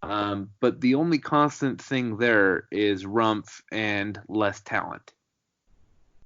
But the only constant thing there is Rumpf and less talent.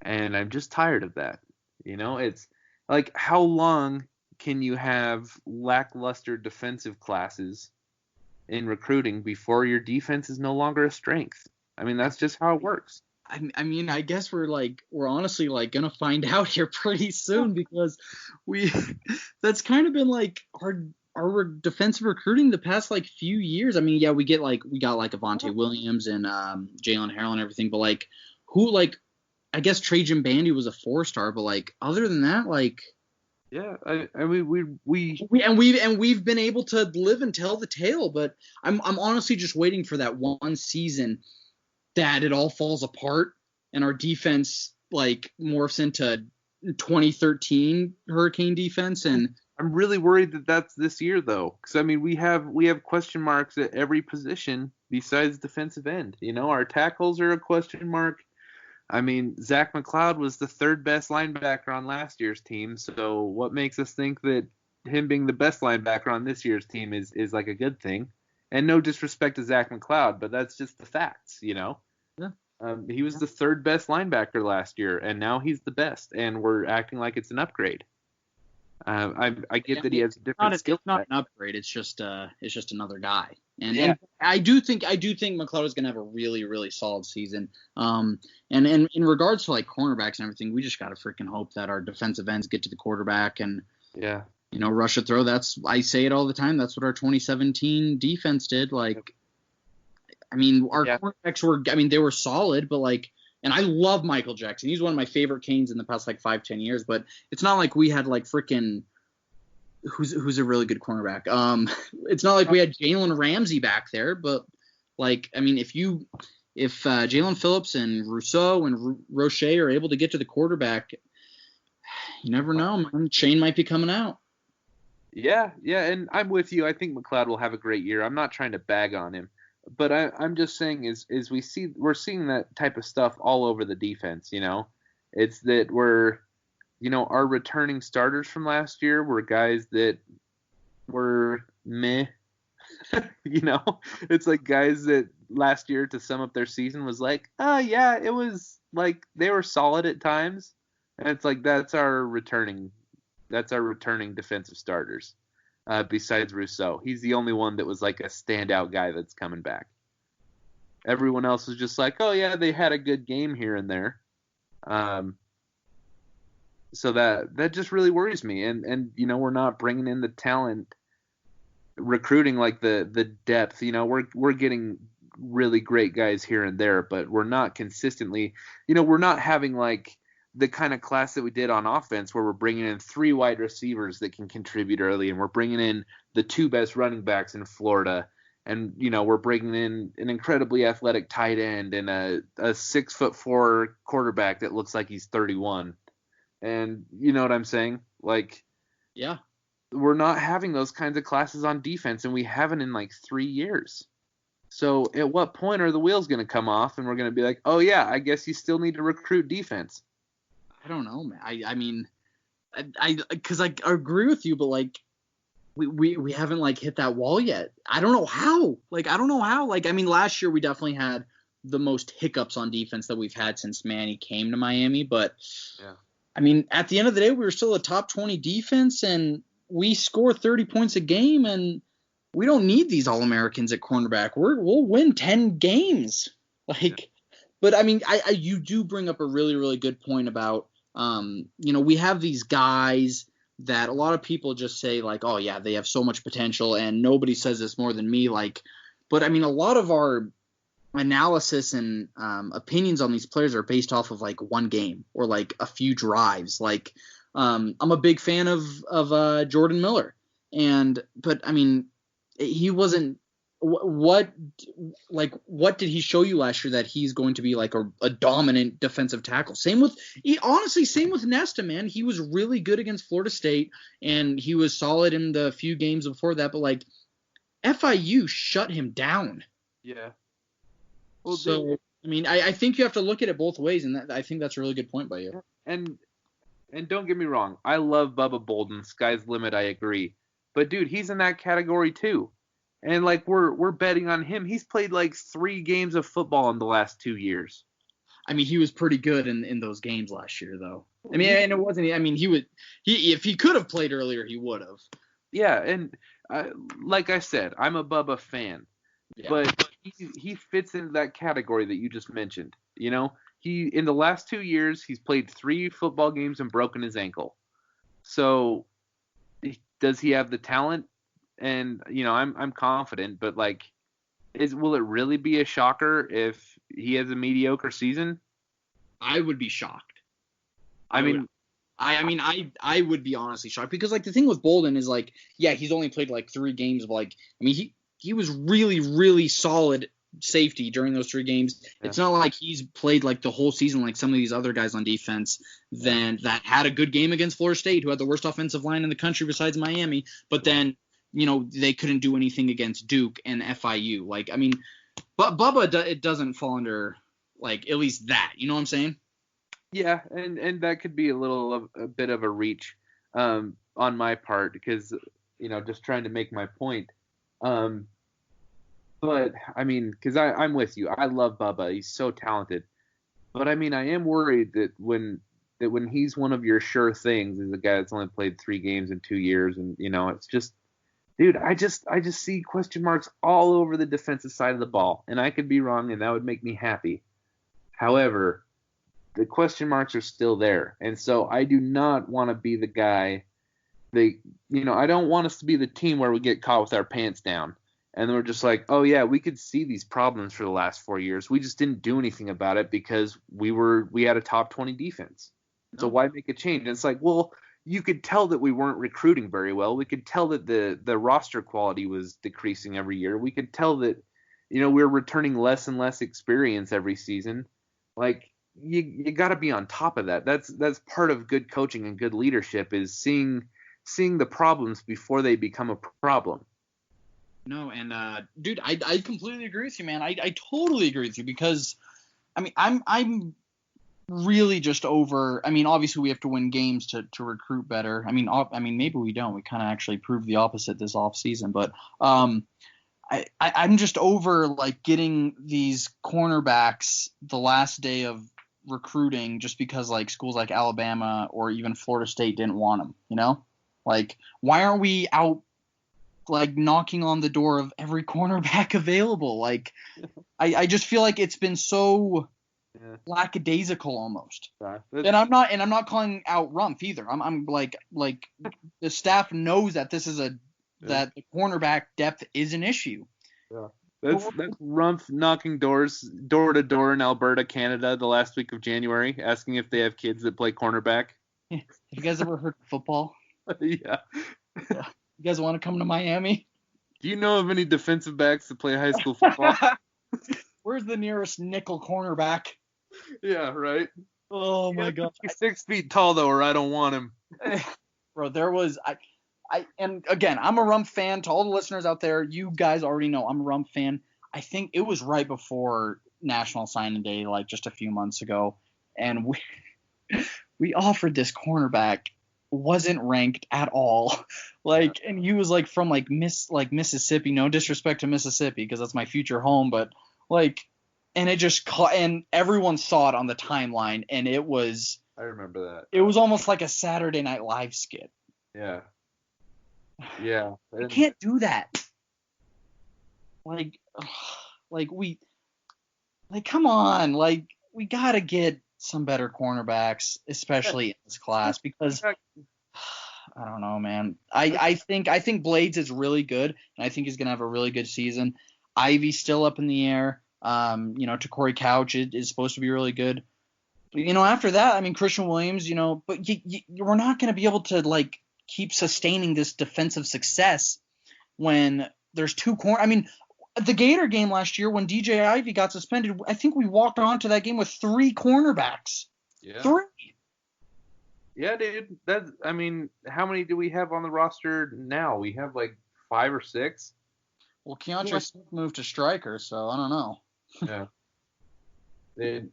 And I'm just tired of that. It's like, how long can you have lackluster defensive classes in recruiting before your defense is no longer a strength? I mean, that's just how it works. I mean, I guess we're honestly like gonna find out here pretty soon because that's kind of been like our defensive recruiting the past like few years. I mean, yeah, we got like Avante Williams and Jalen Harrell and everything, but like who like I guess Trajan Bandy was a 4-star, but like other than that, like yeah, I mean we've been able to live and tell the tale, but I'm honestly just waiting for that one season that it all falls apart and our defense like morphs into 2013 Hurricane defense. And I'm really worried that that's this year though, because I mean we have question marks at every position besides defensive end. Our tackles are a question mark. I mean, Zach McLeod was the third best linebacker on last year's team, so what makes us think that him being the best linebacker on this year's team is like a good thing? And no disrespect to Zach McLeod, but that's just the facts, Yeah. He was the third best linebacker last year, and now he's the best, and we're acting like it's an upgrade. I get that he has a different skill. It's not an upgrade. It's just another guy. And I do think McLeod is going to have a really, really solid season. And in regards to like cornerbacks and everything, we just got to freaking hope that our defensive ends get to the quarterback and rush a throw. I say it all the time. That's what our 2017 defense did. Like, I mean, our cornerbacks they were solid, but like, and I love Michael Jackson. He's one of my favorite Canes in the past like 5-10 years. But it's not like we had like freaking who's a really good cornerback. It's not like we had Jalen Ramsey back there. But like, I mean, if Jalen Phillips and Rousseau and Roche are able to get to the quarterback, you never know, man. Shane might be coming out. Yeah, and I'm with you. I think McLeod will have a great year. I'm not trying to bag on him. But I'm just saying is we're seeing that type of stuff all over the defense. It's that we're, our returning starters from last year were guys that were meh. It's like guys that last year to sum up their season was like, oh yeah, it was like they were solid at times, and it's like that's our returning defensive starters. Besides Rousseau. He's the only one that was like a standout guy that's coming back. Everyone else was just like, oh yeah, they had a good game here and there. So that just really worries me. And we're not bringing in the talent, recruiting like the depth. We're getting really great guys here and there, but we're not consistently. We're not having like the kind of class that we did on offense where we're bringing in 3 wide receivers that can contribute early, and we're bringing in the 2 best running backs in Florida, and we're bringing in an incredibly athletic tight end and a 6'4" quarterback that looks like he's 31. And you know what I'm saying? Like, yeah, we're not having those kinds of classes on defense, and we haven't in like 3 years. So at what point are the wheels going to come off and we're going to be like, oh yeah, I guess you still need to recruit defense? I don't know, man. I mean, because I agree with you, but like, we haven't like hit that wall yet. I don't know how. Like, I mean, last year we definitely had the most hiccups on defense that we've had since Manny came to Miami. But yeah, I mean, at the end of the day, we were still a top 20 defense, and we score 30 points a game, and we don't need these All-Americans at cornerback. We'll win 10 games. Like, but I mean, you do bring up a really, really good point about. We have these guys that a lot of people just say like, oh yeah, they have so much potential, and nobody says this more than me. Like, but I mean, a lot of our analysis and opinions on these players are based off of like one game or like a few drives. Like, I'm a big fan of Jordan Miller, but I mean, he wasn't. What did he show you last year that he's going to be like a dominant defensive tackle? Same with Nesta, man. He was really good against Florida State, and he was solid in the few games before that. But like, FIU shut him down. Yeah. Well, so I mean, I think you have to look at it both ways, and I think that's a really good point by you. And don't get me wrong, I love Bubba Bolden. Sky's the limit. I agree. But dude, he's in that category too. And like we're betting on him. He's played like 3 games of football in the last 2 years. I mean, he was pretty good in those games last year, though. I mean, and it wasn't. I mean, if he could have played earlier, he would have. Yeah, and like I said, I'm a Bubba fan, but he fits into that category that you just mentioned. You know, he in the last 2 years he's played 3 football games and broken his ankle. So does he have the talent? And you know, I'm confident, but like, will it really be a shocker if he has a mediocre season? I would be shocked. I mean, I would be honestly shocked because like the thing with Bolden is like, yeah, he's only played like 3 games of like, I mean, he was really, really solid safety during those 3 games. Yeah. It's not like he's played like the whole season like some of these other guys on defense that had a good game against Florida State, who had the worst offensive line in the country besides Miami, but then, you know, they couldn't do anything against Duke and FIU. Like, I mean, but Bubba, it doesn't fall under like at least that. You know what I'm saying? Yeah, and that could be a bit of a reach on my part because, you know, just trying to make my point. But I mean, because I'm with you. I love Bubba. He's so talented. But I mean, I am worried that when he's one of your sure things is a guy that's only played 3 games in 2 years, and you know, it's just, dude, I just see question marks all over the defensive side of the ball, and I could be wrong, and that would make me happy. However, the question marks are still there, and so I do not want to be the guy that, you know, I don't want us to be the team where we get caught with our pants down, and we're just like, oh yeah, we could see these problems for the last 4 years. We just didn't do anything about it because we had a top 20 defense. So why make a change? And it's like, well, you could tell that we weren't recruiting very well. We could tell that the roster quality was decreasing every year. We could tell that, you know, we're returning less and less experience every season. Like, you got to be on top of that. That's part of good coaching and good leadership is seeing the problems before they become a problem. No, and dude, I completely agree with you, man. I totally agree with you because, I mean, I'm really just over. I mean, obviously we have to win games to recruit better. I mean, maybe we don't. We kind of actually proved the opposite this off season, but I'm just over like getting these cornerbacks the last day of recruiting just because like schools like Alabama or even Florida State didn't want them, you know? Like, why aren't we out like knocking on the door of every cornerback available? Like, I just feel like it's been so lackadaisical almost. And I'm not calling out Rumph either. I'm like the staff knows that this is that the cornerback depth is an issue. Yeah. That's Rumph knocking doors door to door in Alberta, Canada, the last week of January, asking if they have kids that play cornerback. Have you guys ever heard of football? Yeah. You guys want to come to Miami? Do you know of any defensive backs that play high school football? Where's the nearest nickel cornerback? Yeah, right. Oh my God. He's 6 feet tall though, or I don't want him. Bro, there was and again, I'm a Rumph fan. To all the listeners out there, you guys already know I'm a Rumph fan. I think it was right before National Signing Day, like just a few months ago, and we offered this cornerback, wasn't ranked at all, like, and he was like from like Mississippi. No disrespect to Mississippi, because that's my future home, but like, and it just caught, and everyone saw it on the timeline, and it was. I remember that. It was almost like a Saturday Night Live skit. Yeah. Yeah. You can't do that. Like come on, like we gotta get some better cornerbacks, especially in this class, because I don't know, man. I think Blades is really good, and I think he's gonna have a really good season. Ivy's still up in the air. You know, Corey Couch is supposed to be really good. But, you know, after that, I mean, Christian Williams, you know, but we're not gonna be able to like keep sustaining this defensive success when there's 2 I mean, the Gator game last year when DJ Ivey got suspended, I think we walked onto that game with 3 cornerbacks. Yeah. 3. Yeah, dude. I mean, how many do we have on the roster now? We have like 5 or 6. Well, Keontae Smith moved to striker, so I don't know. Yeah.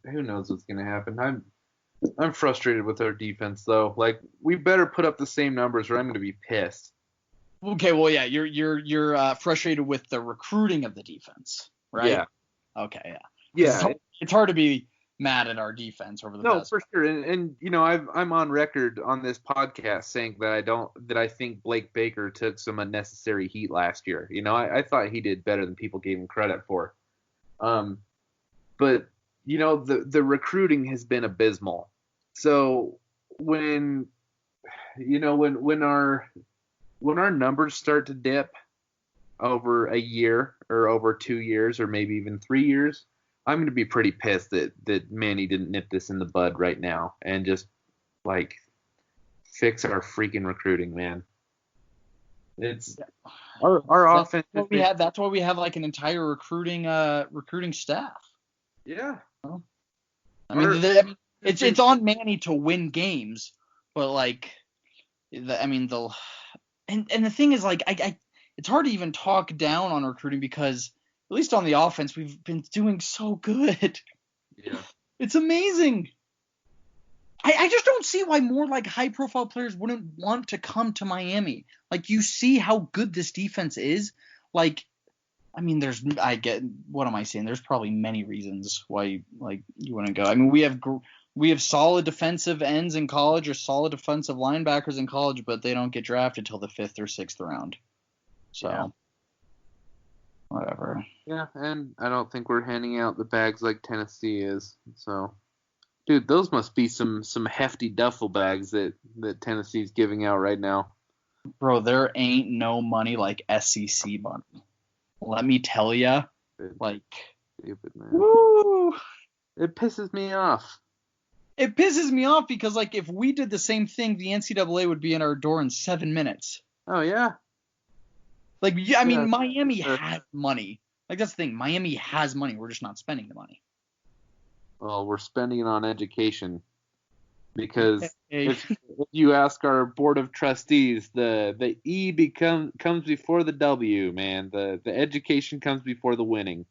Who knows what's gonna happen? I'm frustrated with our defense though. Like, we better put up the same numbers or I'm gonna be pissed. Okay, well, yeah, you're frustrated with the recruiting of the defense, right? Yeah. Okay, yeah. Yeah. It's hard to be mad at our defense over the No, past. for sure. And you know, I'm on record on this podcast saying that I think Blake Baker took some unnecessary heat last year. You know, I thought he did better than people gave him credit for. But you know, the recruiting has been abysmal. So when you know when our numbers start to dip over a year or over 2 years or maybe even 3 years, I'm going to be pretty pissed that Manny didn't nip this in the bud right now and just like fix our freaking recruiting, man. It's our offense. That's why we have like an entire recruiting staff. Yeah. I mean, it's on Manny to win games, but like, and the thing is like it's hard to even talk down on recruiting because at least on the offense we've been doing so good. Yeah. It's amazing. I just don't see why more like high profile players wouldn't want to come to Miami. Like you see how good this defense is. Like, I mean, what am I saying? There's probably many reasons why like you wouldn't go. I mean, we have solid defensive ends in college or solid defensive linebackers in college, but they don't get drafted till the 5th or 6th round. So, yeah. Whatever. Yeah, and I don't think we're handing out the bags like Tennessee is. So, dude, those must be some hefty duffel bags that Tennessee's giving out right now. Bro, there ain't no money like SEC money. Let me tell ya. Like, stupid, man. Woo! It pisses me off. It pisses me off because, like, if we did the same thing, the NCAA would be in our door in 7 minutes. Oh, yeah. Like, I mean, Miami has money. Like, that's the thing. Miami has money. We're just not spending the money. Well, we're spending it on education. Because if you ask our board of trustees, the E comes before the W, man. The education comes before the winning.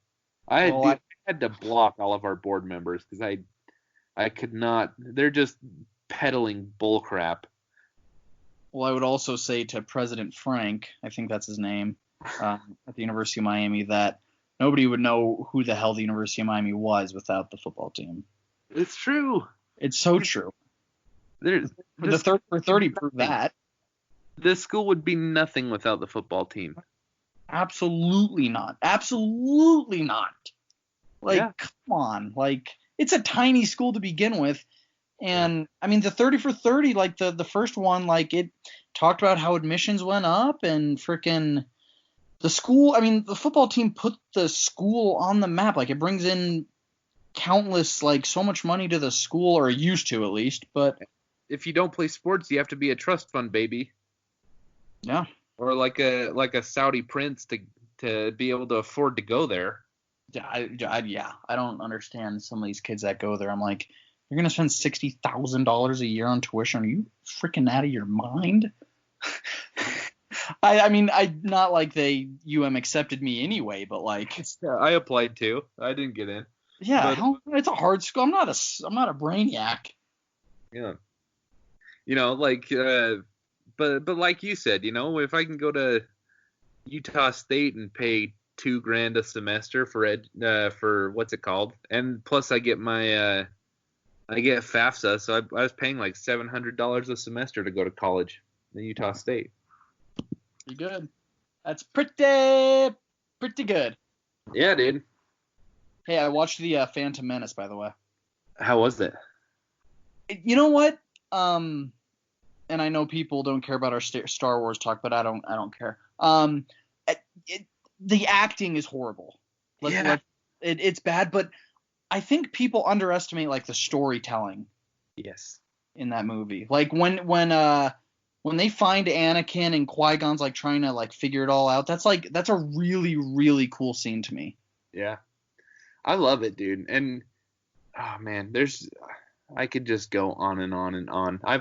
I had to block all of our board members because I could not. They're just peddling bullcrap. Well, I would also say to President Frank, I think that's his name, at the University of Miami, that nobody would know who the hell the University of Miami was without the football team. It's true. It's so true. The 30 for 30 prove that. This school would be nothing without the football team. Absolutely not. Absolutely not. Like, Come on. Like, it's a tiny school to begin with. And, I mean, the 30 for 30, like, the first one, like, it talked about how admissions went up and freaking the school. I mean, the football team put the school on the map. Like, it brings in countless, like, so much money to the school, or used to at least. But if you don't play sports, you have to be a trust fund baby. Yeah. Or like a Saudi prince to be able to afford to go there. Yeah, I don't understand some of these kids that go there. I'm like, you're gonna spend $60,000 a year on tuition? Are you freaking out of your mind? I mean, I not like accepted me anyway, but like, yeah, I applied too. I didn't get in. Yeah, it's a hard school. I'm not a brainiac. Yeah. You know, like, but like you said, you know, if I can go to Utah State and pay $2,000 a semester for what's it called, and plus I get my I get FAFSA, so I was paying like $700 a semester to go to college in Utah State. Pretty good. That's pretty good. Yeah, dude. Hey, I watched the Phantom Menace, by the way. How was it? You know what? And I know people don't care about our Star Wars talk, but I don't care. The acting is horrible. It's bad, but I think people underestimate like the storytelling. Yes. In that movie, like when they find Anakin and Qui-Gon's like trying to like figure it all out, that's a really, really cool scene to me. Yeah. I love it, dude. And oh man, I could just go on and on and on. I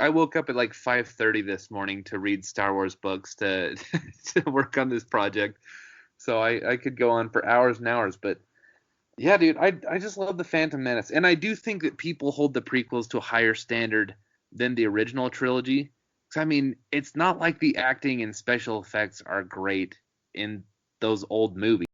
woke up at like 5:30 this morning to read Star Wars books to work on this project. So I could go on for hours and hours, but yeah, dude, I just love the Phantom Menace. And I do think that people hold the prequels to a higher standard than the original trilogy. 'Cause, I mean, it's not like the acting and special effects are great in those old movies.